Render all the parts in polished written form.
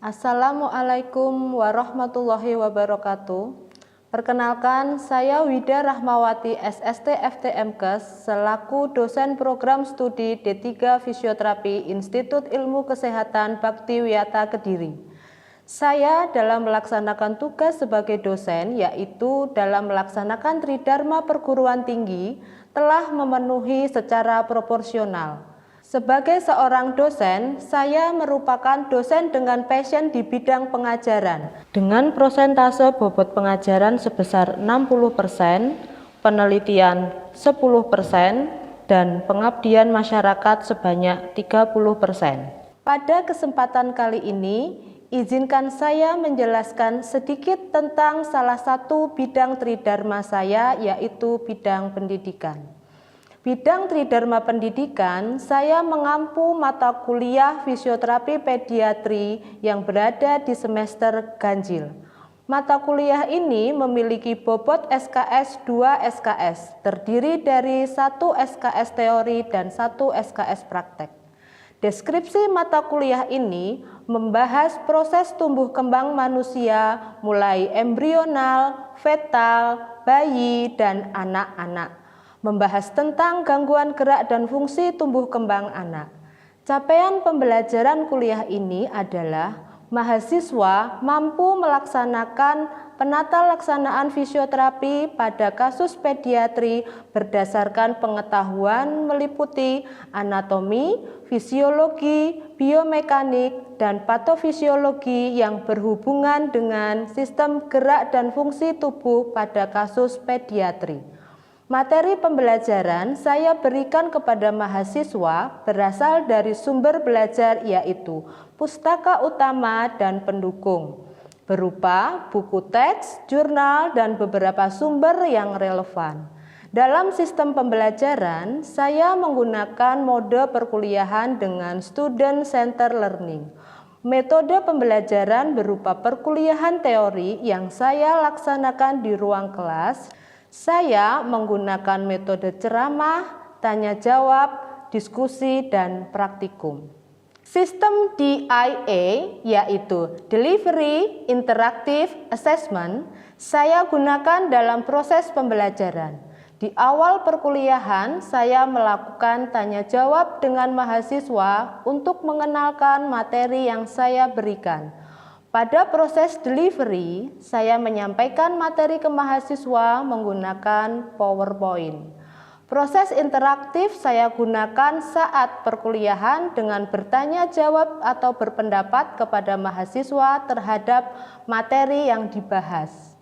Assalamualaikum warahmatullahi wabarakatuh. Perkenalkan, saya Wida Rahmawati SST FTMKes selaku dosen program studi D3 Fisioterapi Institut Ilmu Kesehatan Bakti Wiyata Kediri. Saya dalam melaksanakan tugas sebagai dosen, yaitu dalam melaksanakan Tridharma Perguruan Tinggi, telah memenuhi secara proporsional. Sebagai seorang dosen, saya merupakan dosen dengan passion di bidang pengajaran. Dengan persentase bobot pengajaran sebesar 60%, penelitian 10%, dan pengabdian masyarakat sebanyak 30%. Pada kesempatan kali ini, izinkan saya menjelaskan sedikit tentang salah satu bidang Tridharma saya, yaitu bidang pendidikan. Bidang Tridharma Pendidikan, saya mengampu mata kuliah fisioterapi pediatri yang berada di semester ganjil. Mata kuliah ini memiliki bobot SKS 2 SKS, terdiri dari 1 SKS teori dan 1 SKS praktek. Deskripsi mata kuliah ini membahas proses tumbuh kembang manusia mulai embrional, fetal, bayi, dan anak-anak. Membahas tentang gangguan gerak dan fungsi tumbuh kembang anak. Capaian pembelajaran kuliah ini adalah mahasiswa mampu melaksanakan penata laksanaan fisioterapi pada kasus pediatri berdasarkan pengetahuan meliputi anatomi, fisiologi, biomekanik, dan patofisiologi yang berhubungan dengan sistem gerak dan fungsi tubuh pada kasus pediatri. Materi pembelajaran saya berikan kepada mahasiswa berasal dari sumber belajar yaitu pustaka utama dan pendukung, berupa buku teks, jurnal, dan beberapa sumber yang relevan. Dalam sistem pembelajaran, saya menggunakan mode perkuliahan dengan student center learning. Metode pembelajaran berupa perkuliahan teori yang saya laksanakan di ruang kelas. Saya menggunakan metode ceramah, tanya jawab, diskusi, dan praktikum. Sistem DIA, yaitu Delivery Interactive Assessment, saya gunakan dalam proses pembelajaran. Di awal perkuliahan, saya melakukan tanya jawab dengan mahasiswa untuk mengenalkan materi yang saya berikan. Pada proses delivery, saya menyampaikan materi ke mahasiswa menggunakan PowerPoint. Proses interaktif saya gunakan saat perkuliahan dengan bertanya jawab atau berpendapat kepada mahasiswa terhadap materi yang dibahas.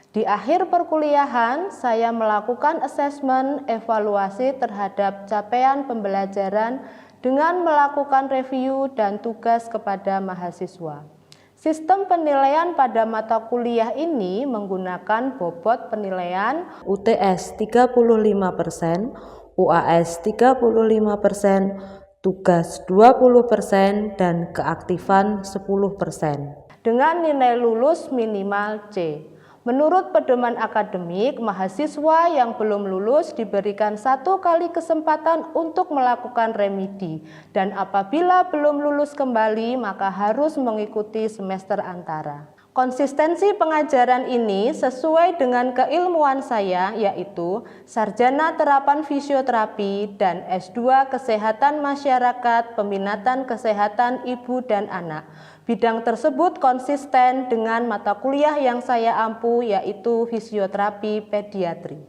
Di akhir perkuliahan, saya melakukan asesmen evaluasi terhadap capaian pembelajaran dengan melakukan review dan tugas kepada mahasiswa. Sistem penilaian pada mata kuliah ini menggunakan bobot penilaian UTS 35%, UAS 35%, tugas 20%, dan keaktifan 10%. Dengan nilai lulus minimal C. Menurut pedoman akademik, mahasiswa yang belum lulus diberikan 1 kali kesempatan untuk melakukan remedi, dan apabila belum lulus kembali maka harus mengikuti semester antara. Konsistensi pengajaran ini sesuai dengan keilmuan saya, yaitu Sarjana Terapan Fisioterapi dan S2 Kesehatan Masyarakat Peminatan Kesehatan Ibu dan Anak. Bidang tersebut konsisten dengan mata kuliah yang saya ampu, yaitu fisioterapi pediatri.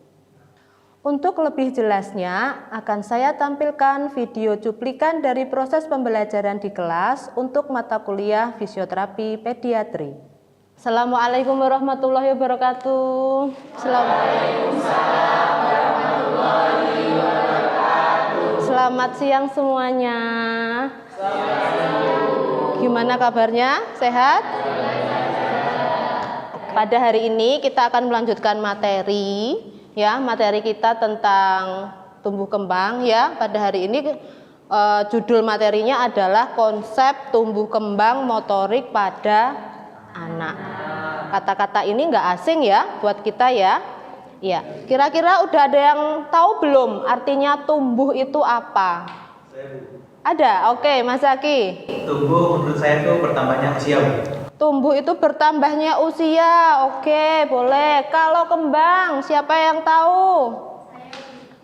Untuk lebih jelasnya, akan saya tampilkan video cuplikan dari proses pembelajaran di kelas untuk mata kuliah fisioterapi pediatri. Assalamualaikum warahmatullahi wabarakatuh. Waalaikumsalam warahmatullahi wabarakatuh. Selamat siang semuanya. Selamat siang. Gimana kabarnya? Sehat? Pada hari ini kita akan melanjutkan materi, ya, materi kita tentang tumbuh kembang, ya. Pada hari ini judul materinya adalah konsep tumbuh kembang motorik pada anak. Kata-kata ini nggak asing ya buat kita ya. Ya, kira-kira udah ada yang tahu belum artinya tumbuh itu apa? Ada? Oke, Mas Zaki. Tumbuh menurut saya itu bertambahnya usia, Bu. Tumbuh itu bertambahnya usia. Oke, boleh. Kalau kembang, siapa yang tahu?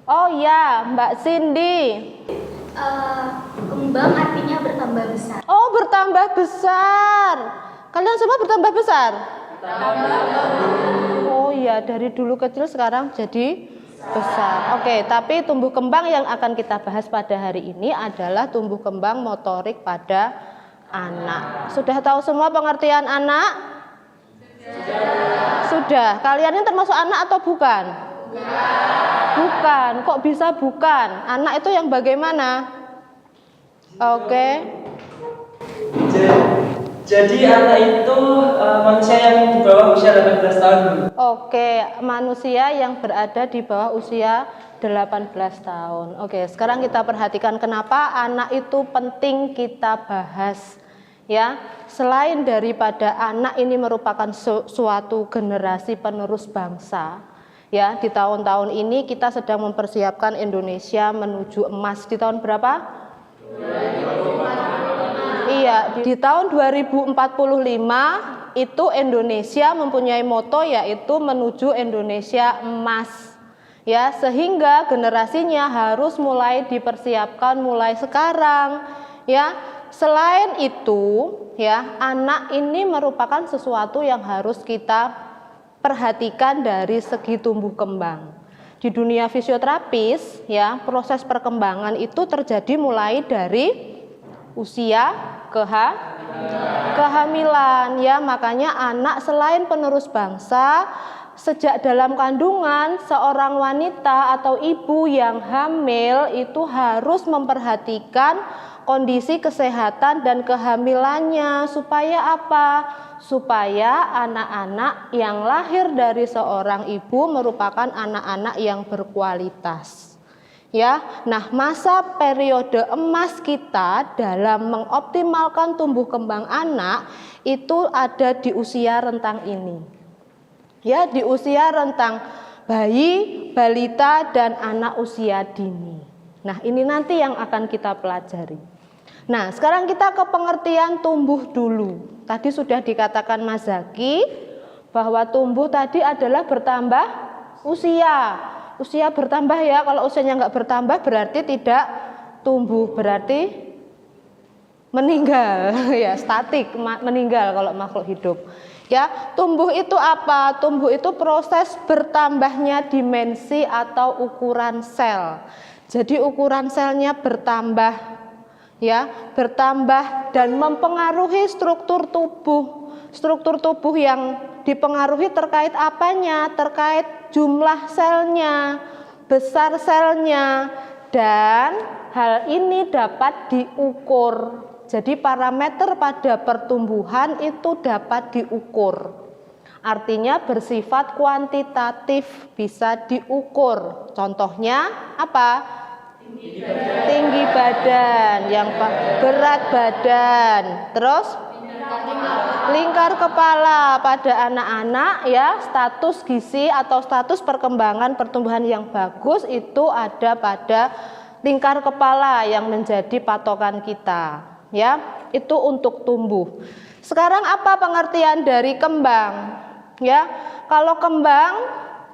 Oh ya, Mbak Cindy. Kembang artinya bertambah besar. Oh, bertambah besar. Kalian semua bertambah besar? Oh iya, dari dulu kecil sekarang jadi besar. Oke, tapi tumbuh kembang yang akan kita bahas pada hari ini adalah tumbuh kembang motorik pada anak. Sudah tahu semua pengertian anak? Sudah. Kalian ini termasuk anak atau bukan? Bukan. Kok bisa bukan? Anak itu yang bagaimana? Oke. Jadi anak itu manusia yang di bawah usia 18 tahun. Oke, manusia yang berada di bawah usia 18 tahun. Oke, sekarang kita perhatikan kenapa anak itu penting kita bahas. Ya, selain daripada anak ini merupakan suatu generasi penerus bangsa. Ya, di tahun-tahun ini kita sedang mempersiapkan Indonesia menuju emas di tahun berapa? Iya, di tahun 2045 itu Indonesia mempunyai moto yaitu menuju Indonesia emas. Ya, sehingga generasinya harus mulai dipersiapkan mulai sekarang. Ya, selain itu, ya, anak ini merupakan sesuatu yang harus kita perhatikan dari segi tumbuh kembang. Di dunia fisioterapis, ya, proses perkembangan itu terjadi mulai dari usia kehamilan, ya. Makanya anak selain penerus bangsa, sejak dalam kandungan seorang wanita atau ibu yang hamil itu harus memperhatikan kondisi kesehatan dan kehamilannya. Supaya apa? Supaya anak-anak yang lahir dari seorang ibu merupakan anak-anak yang berkualitas. Ya, nah masa periode emas kita dalam mengoptimalkan tumbuh kembang anak itu ada di usia rentang ini. Ya, di usia rentang bayi, balita dan anak usia dini. Nah, ini nanti yang akan kita pelajari. Nah, sekarang kita ke pengertian tumbuh dulu. Tadi sudah dikatakan Mas Zaki bahwa tumbuh tadi adalah bertambah usia. Usia bertambah, ya, kalau usianya nggak bertambah berarti tidak tumbuh, berarti meninggal. Ya, statik, meninggal kalau makhluk hidup. Ya, tumbuh itu apa? Tumbuh itu proses bertambahnya dimensi atau ukuran sel. Jadi ukuran selnya bertambah, ya, bertambah dan mempengaruhi struktur tubuh. Struktur tubuh yang dipengaruhi terkait apanya? Terkait jumlah selnya, besar selnya, dan hal ini dapat diukur. Jadi parameter pada pertumbuhan itu dapat diukur. Artinya bersifat kuantitatif, bisa diukur. Contohnya apa? Tinggi badan, yang berat badan, terus lingkar kepala pada anak-anak, ya, status gizi atau status perkembangan pertumbuhan yang bagus itu ada pada lingkar kepala yang menjadi patokan kita, ya, itu untuk tumbuh. Sekarang apa pengertian dari kembang? Ya, kalau kembang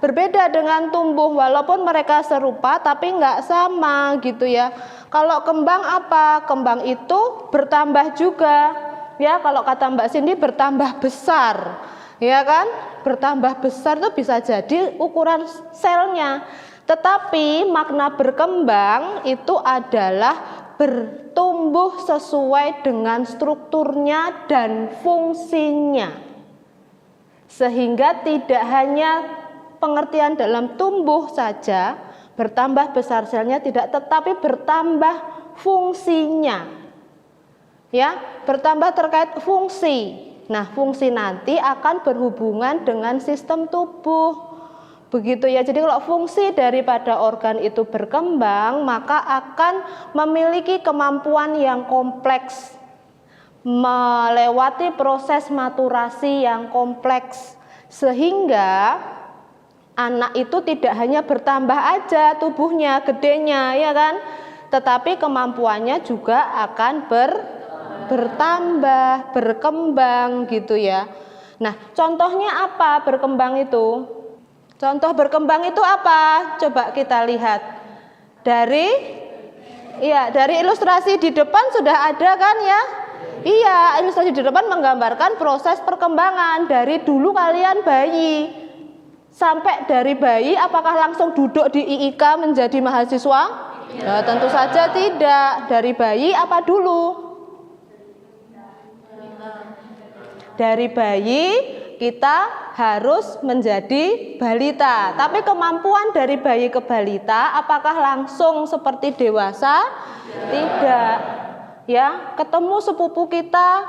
berbeda dengan tumbuh, walaupun mereka serupa tapi nggak sama gitu ya. Kalau kembang apa? Kembang itu bertambah juga. Ya, kalau kata Mbak Cindy bertambah besar, ya kan? Bertambah besar itu bisa jadi ukuran selnya. Tetapi makna berkembang itu adalah bertumbuh sesuai dengan strukturnya dan fungsinya. Sehingga tidak hanya pengertian dalam tumbuh saja, bertambah besar selnya tidak, tetapi bertambah fungsinya. Ya, bertambah terkait fungsi. Nah, fungsi nanti akan berhubungan dengan sistem tubuh. Begitu ya. Jadi kalau fungsi daripada organ itu berkembang, maka akan memiliki kemampuan yang kompleks, melewati proses maturasi yang kompleks, sehingga anak itu tidak hanya bertambah aja tubuhnya, gedenya, ya kan? tetapi kemampuannya juga akan bertambah, berkembang gitu ya. Nah, contohnya apa berkembang itu? Contoh berkembang itu apa? Coba kita lihat. Dari ilustrasi di depan sudah ada kan ya? Iya, ilustrasi di depan menggambarkan proses perkembangan dari dulu kalian bayi. Sampai dari bayi apakah langsung duduk di IIK menjadi mahasiswa? Ya, tentu saja tidak. Dari bayi apa dulu? Dari bayi kita harus menjadi balita. Tapi kemampuan dari bayi ke balita apakah langsung seperti dewasa? Tidak. Ya, ketemu sepupu kita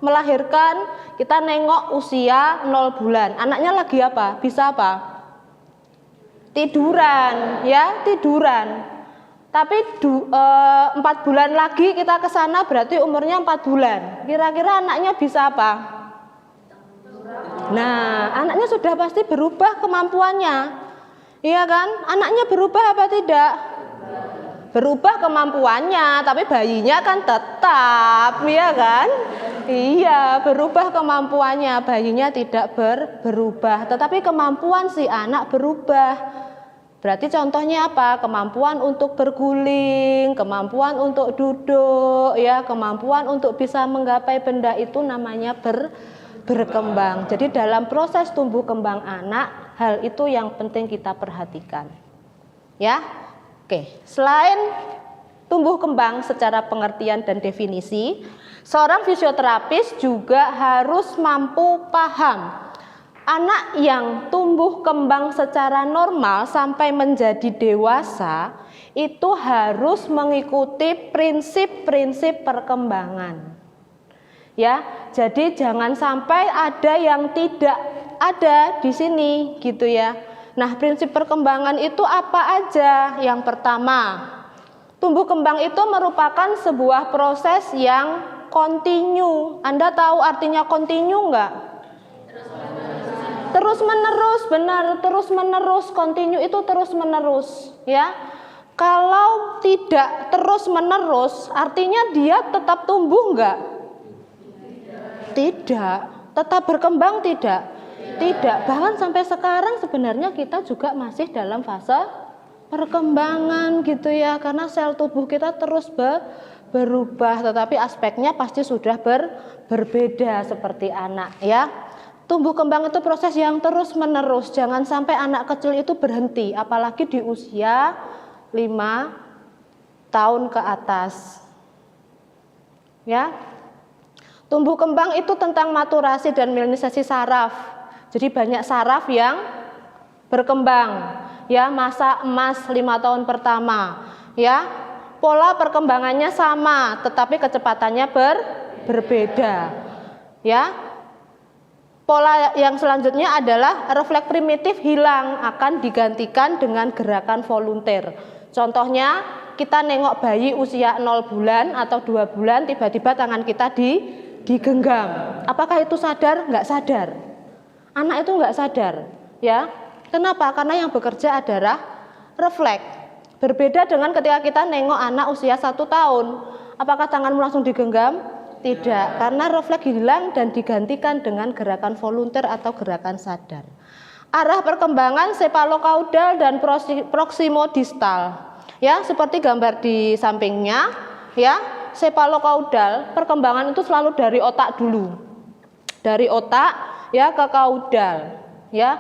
melahirkan, kita nengok usia 0 bulan. Anaknya lagi apa? Bisa apa? Tiduran, ya, tiduran. Tapi 4 bulan lagi kita ke sana berarti umurnya 4 bulan. Kira-kira anaknya bisa apa? Nah, anaknya sudah pasti berubah kemampuannya. Iya kan? Anaknya berubah apa tidak? Berubah kemampuannya, tapi bayinya kan tetap, ya kan? Iya, berubah kemampuannya, bayinya tidak berubah, tetapi kemampuan si anak berubah. Berarti contohnya apa? Kemampuan untuk berguling, kemampuan untuk duduk, ya, kemampuan untuk bisa menggapai benda itu namanya berkembang. Jadi dalam proses tumbuh kembang anak, hal itu yang penting kita perhatikan. Ya. Oke, selain tumbuh kembang secara pengertian dan definisi, seorang fisioterapis juga harus mampu paham anak yang tumbuh kembang secara normal sampai menjadi dewasa itu harus mengikuti prinsip-prinsip perkembangan. Ya, jadi jangan sampai ada yang tidak ada di sini gitu ya. Nah, prinsip perkembangan itu apa aja? Yang pertama, tumbuh kembang itu merupakan sebuah proses yang kontinu. Anda tahu artinya kontinu enggak? Terus menerus, benar, terus menerus. Kontinu itu terus menerus, ya. Kalau tidak terus menerus, artinya dia tetap tumbuh enggak? Tidak. Tetap berkembang tidak? Tidak. Bahkan sampai sekarang sebenarnya kita juga masih dalam fase perkembangan gitu ya, karena sel tubuh kita terus berubah, tetapi aspeknya pasti sudah berbeda seperti anak ya. Tumbuh kembang itu proses yang terus menerus, jangan sampai anak kecil itu berhenti, apalagi di usia 5 tahun ke atas ya. Tumbuh kembang itu tentang maturasi dan melanisasi saraf. Jadi banyak saraf yang berkembang ya, masa emas 5 tahun pertama ya. Pola perkembangannya sama tetapi kecepatannya berbeda ya. Pola yang selanjutnya adalah refleks primitif hilang, akan digantikan dengan gerakan volunteer. Contohnya kita nengok bayi usia 0 bulan atau 2 bulan, tiba-tiba tangan kita digenggam. Apakah itu sadar? Enggak sadar. Anak itu enggak sadar, ya. Kenapa? Karena yang bekerja adalah refleks. Berbeda dengan ketika kita nengok anak usia 1 tahun. Apakah tanganmu langsung digenggam? Tidak, karena refleks hilang dan digantikan dengan gerakan volunteer atau gerakan sadar. Arah perkembangan cephalocauda dan proximodistal. Ya, seperti gambar di sampingnya, ya. Cephalocauda, perkembangan itu selalu dari otak dulu. Dari otak ya ke kaudal ya.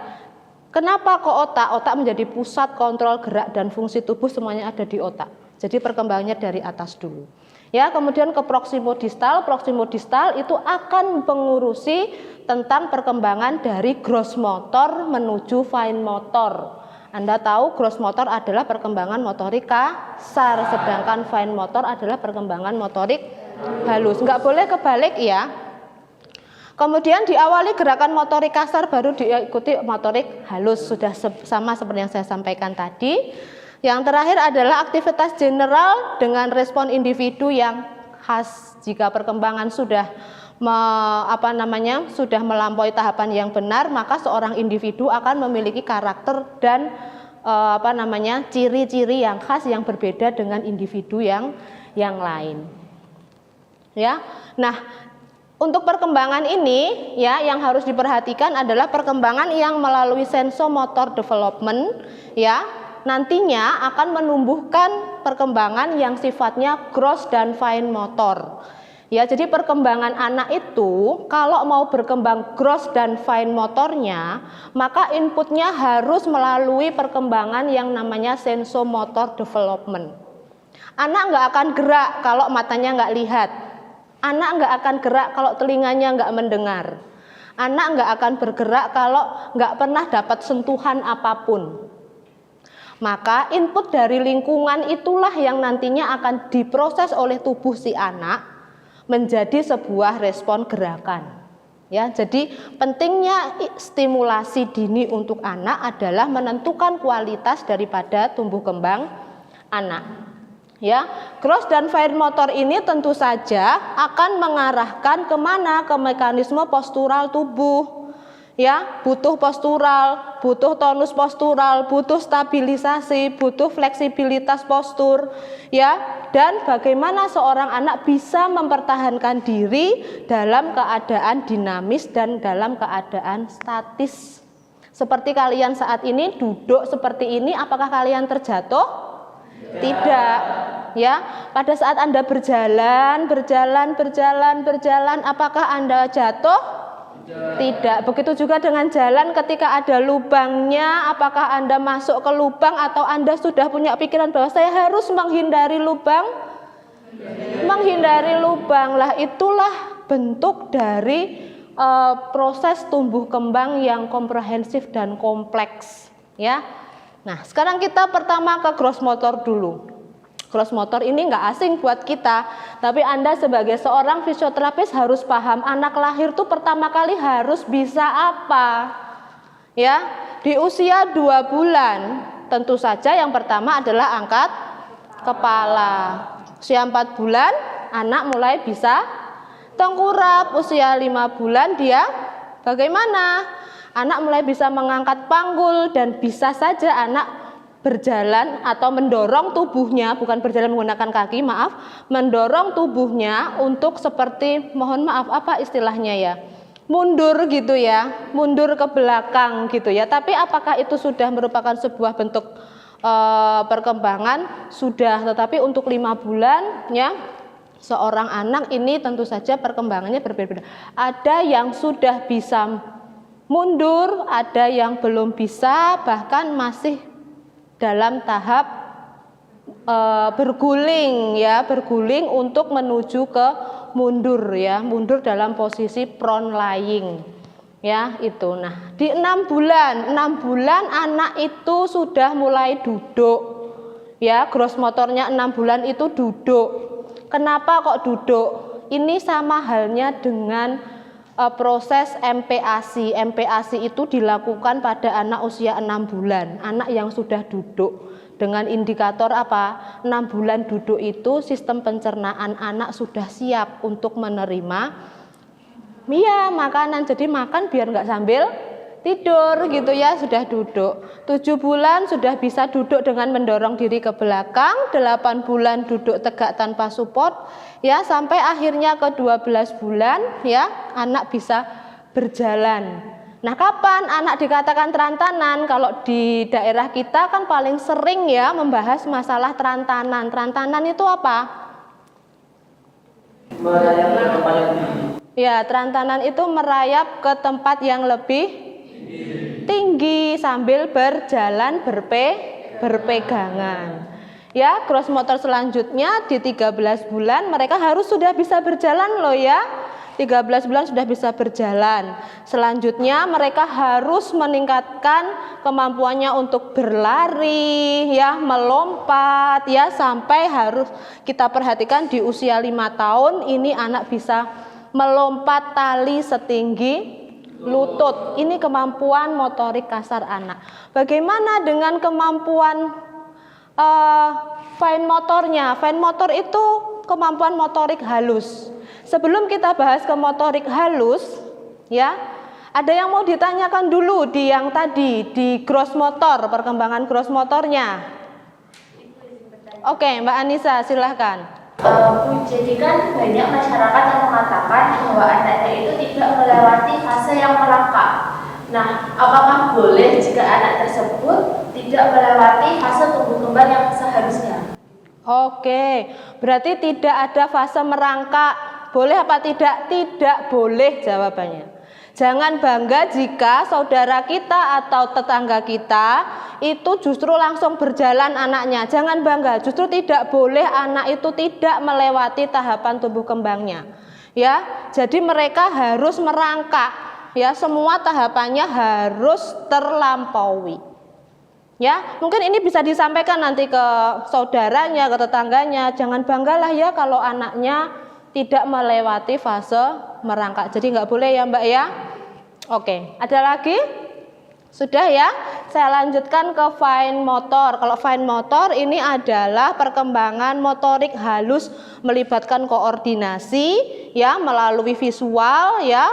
Kenapa ke otak? Otak menjadi pusat kontrol gerak dan fungsi tubuh, semuanya ada di otak. Jadi perkembangannya dari atas dulu ya. Kemudian ke proximodistal. Proximodistal itu akan mengurusi tentang perkembangan dari gross motor menuju fine motor. Anda tahu gross motor adalah perkembangan motorik kasar, sedangkan fine motor adalah perkembangan motorik halus. Enggak boleh kebalik ya. Kemudian diawali gerakan motorik kasar, baru diikuti motorik halus, sudah sama seperti yang saya sampaikan tadi. Yang terakhir adalah aktivitas general dengan respon individu yang khas. Jika perkembangan sudah sudah melampaui tahapan yang benar, maka seorang individu akan memiliki karakter dan ciri-ciri yang khas yang berbeda dengan individu yang lain. Ya. Nah, untuk perkembangan ini ya yang harus diperhatikan adalah perkembangan yang melalui sensomotor development ya nantinya akan menumbuhkan perkembangan yang sifatnya gross dan fine motor. Ya, jadi perkembangan anak itu kalau mau berkembang gross dan fine motornya, maka inputnya harus melalui perkembangan yang namanya sensomotor development. Anak nggak akan gerak kalau matanya nggak lihat. Anak nggak akan gerak kalau telinganya nggak mendengar. Anak nggak akan bergerak kalau nggak pernah dapat sentuhan apapun. Maka input dari lingkungan itulah yang nantinya akan diproses oleh tubuh si anak menjadi sebuah respon gerakan. Ya, jadi pentingnya stimulasi dini untuk anak adalah menentukan kualitas daripada tumbuh kembang anak. Ya, gross dan fine motor ini tentu saja akan mengarahkan kemana? Ke mekanisme postural tubuh. Ya, butuh postural, butuh tonus postural, butuh stabilisasi, butuh fleksibilitas postur, ya. Dan bagaimana seorang anak bisa mempertahankan diri dalam keadaan dinamis dan dalam keadaan statis. Seperti kalian saat ini duduk seperti ini, apakah kalian terjatuh? Tidak. Ya, pada saat Anda berjalan, apakah Anda jatuh? Tidak. Begitu juga dengan jalan ketika ada lubangnya, apakah Anda masuk ke lubang atau Anda sudah punya pikiran bahwa saya harus menghindari lubang? Menghindari lubang lah, itulah bentuk dari proses tumbuh kembang yang komprehensif dan kompleks, ya. Nah, sekarang kita pertama ke gross motor dulu. Gross motor ini nggak asing buat kita, tapi Anda sebagai seorang fisioterapis harus paham anak lahir tuh pertama kali harus bisa apa? Ya, di usia 2 bulan tentu saja yang pertama adalah angkat kepala. Usia 4 bulan anak mulai bisa tengkurap. Usia 5 bulan dia bagaimana? Anak mulai bisa mengangkat panggul dan bisa saja anak berjalan atau mendorong tubuhnya, bukan berjalan menggunakan kaki, maaf, mendorong tubuhnya untuk seperti, mohon maaf, apa istilahnya ya, mundur gitu ya, mundur ke belakang gitu ya. Tapi apakah itu sudah merupakan sebuah bentuk perkembangan? Sudah, tetapi untuk 5 bulan ya, seorang anak ini tentu saja perkembangannya berbeda-beda. Ada yang sudah bisa mundur, ada yang belum bisa, bahkan masih dalam tahap berguling ya, berguling untuk menuju ke mundur ya, mundur dalam posisi prone lying ya itu. Nah, di 6 bulan anak itu sudah mulai duduk ya, gross motornya 6 bulan itu duduk. Kenapa kok duduk? Ini sama halnya dengan proses MPASI. MPASI itu dilakukan pada anak usia 6 bulan, anak yang sudah duduk. Dengan indikator apa? 6 bulan duduk itu sistem pencernaan anak sudah siap untuk menerima makanan. Jadi makan biar nggak sambil tidur gitu ya, sudah duduk. 7 bulan sudah bisa duduk dengan mendorong diri ke belakang, 8 bulan duduk tegak tanpa support ya, sampai akhirnya ke 12 bulan ya anak bisa berjalan. Nah, kapan anak dikatakan terantanan? Kalau di daerah kita kan paling sering ya membahas masalah terantanan. Terantanan itu apa? Merayap ke tempat yang tinggi. Ya, terantanan itu merayap ke tempat yang lebih tinggi sambil berjalan berpegangan. Ya, gross motor selanjutnya di 13 bulan mereka harus sudah bisa berjalan loh ya. 13 bulan sudah bisa berjalan. Selanjutnya mereka harus meningkatkan kemampuannya untuk berlari ya, melompat ya, sampai harus kita perhatikan di usia 5 tahun ini anak bisa melompat tali setinggi lutut. Ini kemampuan motorik kasar anak. Bagaimana dengan kemampuan fine motornya? Fine motor itu kemampuan motorik halus. Sebelum kita bahas ke motorik halus, ya, Ada yang mau ditanyakan dulu di yang tadi, di gross motor, perkembangan gross motornya? Oke, Mbak Anissa silahkan. Bu, jadi kan banyak masyarakat yang mengatakan bahwa anaknya itu tidak melewati fase yang merangkak. Nah, apakah boleh jika anak tersebut tidak melewati fase tumbuh kembang yang seharusnya? Oke, berarti tidak ada fase merangkak. Boleh apa tidak? Tidak boleh jawabannya. Jangan bangga jika saudara kita atau tetangga kita itu justru langsung berjalan anaknya. Jangan bangga, justru tidak boleh anak itu tidak melewati tahapan tumbuh kembangnya. Ya, jadi mereka harus merangkak. Ya, semua tahapannya harus terlampaui. Ya, mungkin ini bisa disampaikan nanti ke saudaranya, ke tetangganya. Jangan banggalah ya kalau anaknya tidak melewati fase merangkak. Jadi nggak boleh ya Mbak ya. Oke, ada lagi? Sudah ya, saya lanjutkan ke fine motor. Kalau fine motor ini adalah perkembangan motorik halus melibatkan koordinasi ya melalui visual ya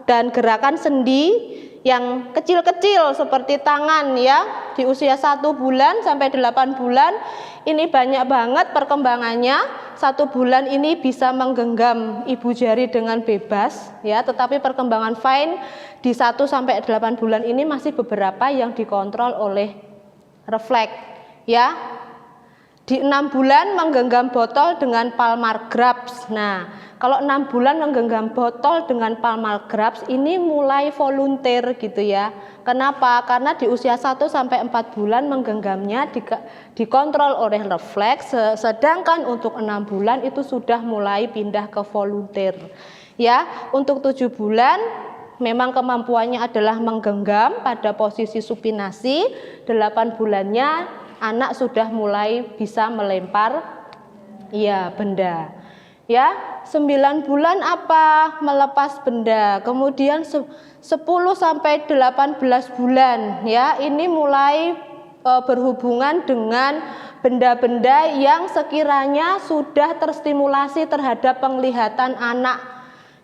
dan gerakan sendi yang kecil-kecil seperti tangan ya di usia 1 bulan sampai 8 bulan. Ini banyak banget perkembangannya. 1 bulan ini bisa menggenggam ibu jari dengan bebas ya, tetapi perkembangan fine di 1 sampai 8 bulan ini masih beberapa yang dikontrol oleh refleks ya. Di 6 bulan menggenggam botol dengan palmar grasp. Nah, kalau 6 bulan menggenggam botol dengan palmar grasp ini mulai volunteer gitu ya. Kenapa? Karena di usia 1 sampai 4 bulan menggenggamnya dikontrol oleh refleks, sedangkan untuk 6 bulan itu sudah mulai pindah ke volunteer. Ya, untuk 7 bulan memang kemampuannya adalah menggenggam pada posisi supinasi. 8 bulannya anak sudah mulai bisa melempar ya benda. Ya, 9 bulan apa? Melepas benda. Kemudian 10 sampai 18 bulan ya, ini mulai berhubungan dengan benda-benda yang sekiranya sudah terstimulasi terhadap penglihatan anak.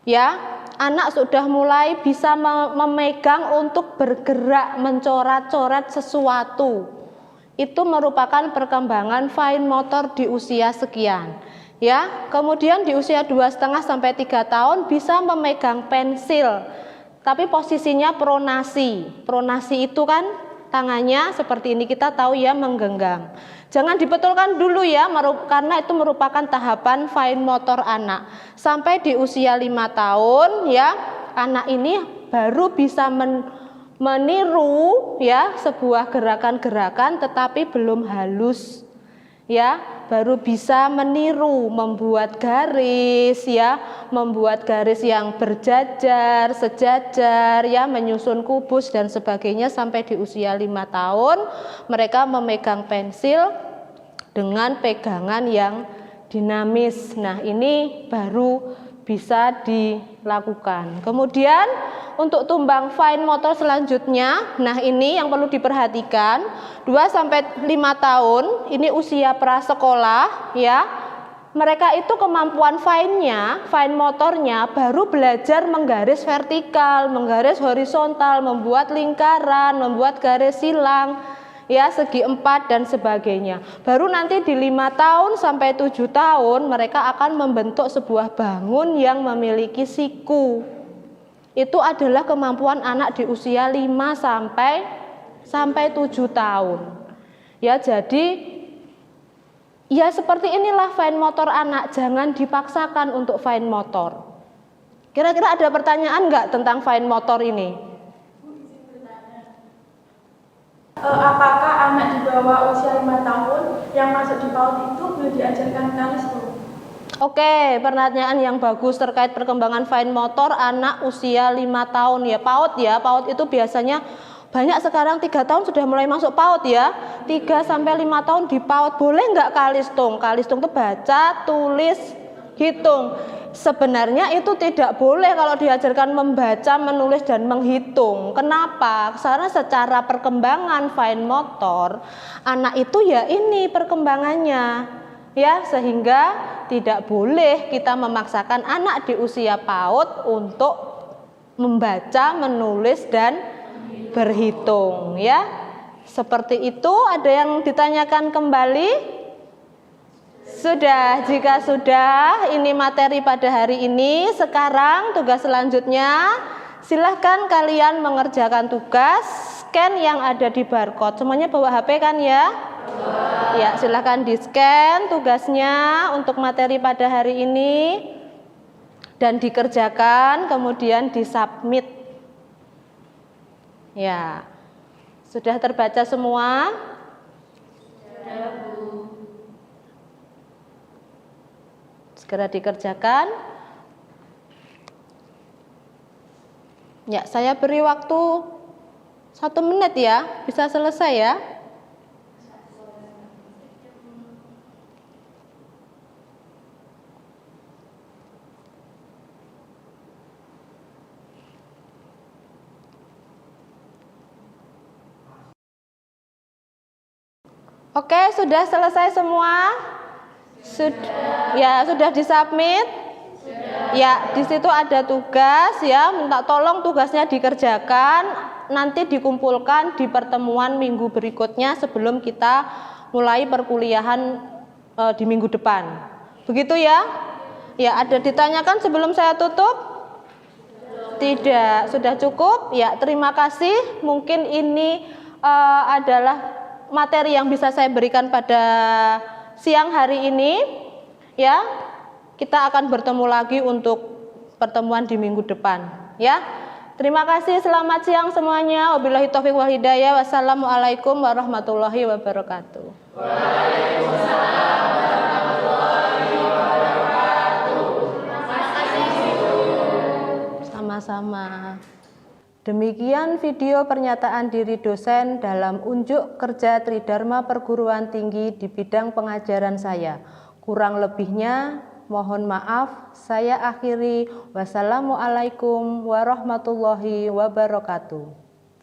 Ya, anak sudah mulai bisa memegang untuk bergerak, mencoret-coret sesuatu. Itu merupakan perkembangan fine motor di usia sekian. Ya, kemudian di usia 2,5 sampai 3 tahun bisa memegang pensil. Tapi posisinya pronasi. Pronasi itu kan tangannya seperti ini, kita tahu ya menggenggam. Jangan dibetulkan dulu ya, karena itu merupakan tahapan fine motor anak. Sampai di usia 5 tahun ya, anak ini baru bisa meniru ya sebuah gerakan-gerakan tetapi belum halus. Ya, baru bisa meniru, membuat garis ya, membuat garis yang berjajar, sejajar ya, menyusun kubus dan sebagainya. Sampai di usia 5 tahun mereka memegang pensil dengan pegangan yang dinamis. Nah, ini baru bisa dilakukan. Kemudian untuk tumbang fine motor selanjutnya, nah ini yang perlu diperhatikan, 2 sampai 5 tahun, ini usia prasekolah ya. Mereka itu kemampuan fine motornya baru belajar menggaris vertikal, menggaris horizontal, membuat lingkaran, membuat garis silang ya, segi 4 dan sebagainya. Baru nanti di 5 tahun sampai 7 tahun mereka akan membentuk sebuah bangun yang memiliki siku. Itu adalah kemampuan anak di usia 5 sampai 7 tahun. Ya, jadi ya seperti inilah fine motor anak, jangan dipaksakan untuk fine motor. Kira-kira ada pertanyaan enggak tentang fine motor ini? Apakah anak di bawah usia 5 tahun yang masuk di PAUD itu boleh diajarkan kalistung? Oke, pertanyaan yang bagus terkait perkembangan fine motor anak usia 5 tahun ya. PAUD ya, PAUD itu biasanya banyak sekarang 3 tahun sudah mulai masuk PAUD ya. 3 sampai 5 tahun di PAUD. Boleh nggak kalistung? Kalistung itu baca, tulis, hitung. Sebenarnya itu tidak boleh kalau diajarkan membaca, menulis dan menghitung. Kenapa? Karena secara perkembangan fine motor anak itu ya ini perkembangannya. Ya, sehingga tidak boleh kita memaksakan anak di usia PAUD untuk membaca, menulis dan berhitung ya. Seperti itu, ada yang ditanyakan kembali? Sudah, jika sudah, ini materi pada hari ini. Sekarang tugas selanjutnya, silahkan kalian mengerjakan tugas, scan yang ada di barcode. Semuanya bawa HP kan ya? Ya, silahkan di scan tugasnya untuk materi pada hari ini dan dikerjakan, kemudian disubmit. Ya, sudah terbaca semua? Segera dikerjakan. Ya, saya beri waktu 1 menit ya, bisa selesai ya. Oke, sudah selesai semua? Sudah disubmit? Ya, di situ ada tugas ya, minta tolong tugasnya dikerjakan, nanti dikumpulkan di pertemuan minggu berikutnya sebelum kita mulai perkuliahan di minggu depan. Begitu ya? Ya, ada ditanyakan sebelum saya tutup? Tidak, sudah cukup? Ya, terima kasih. Mungkin ini adalah materi yang bisa saya berikan pada siang hari ini. Ya, kita akan bertemu lagi untuk pertemuan di minggu depan. Ya, terima kasih. Selamat siang semuanya. Wabillahi taufiq wal hidayah. Wassalamualaikum warahmatullahi wabarakatuh. Waalaikumsalam warahmatullahi wabarakatuh. Sama-sama. Demikian video pernyataan diri dosen dalam unjuk kerja Tridharma Perguruan Tinggi di bidang pengajaran saya. Kurang lebihnya mohon maaf. Saya akhiri. Wassalamualaikum warahmatullahi wabarakatuh.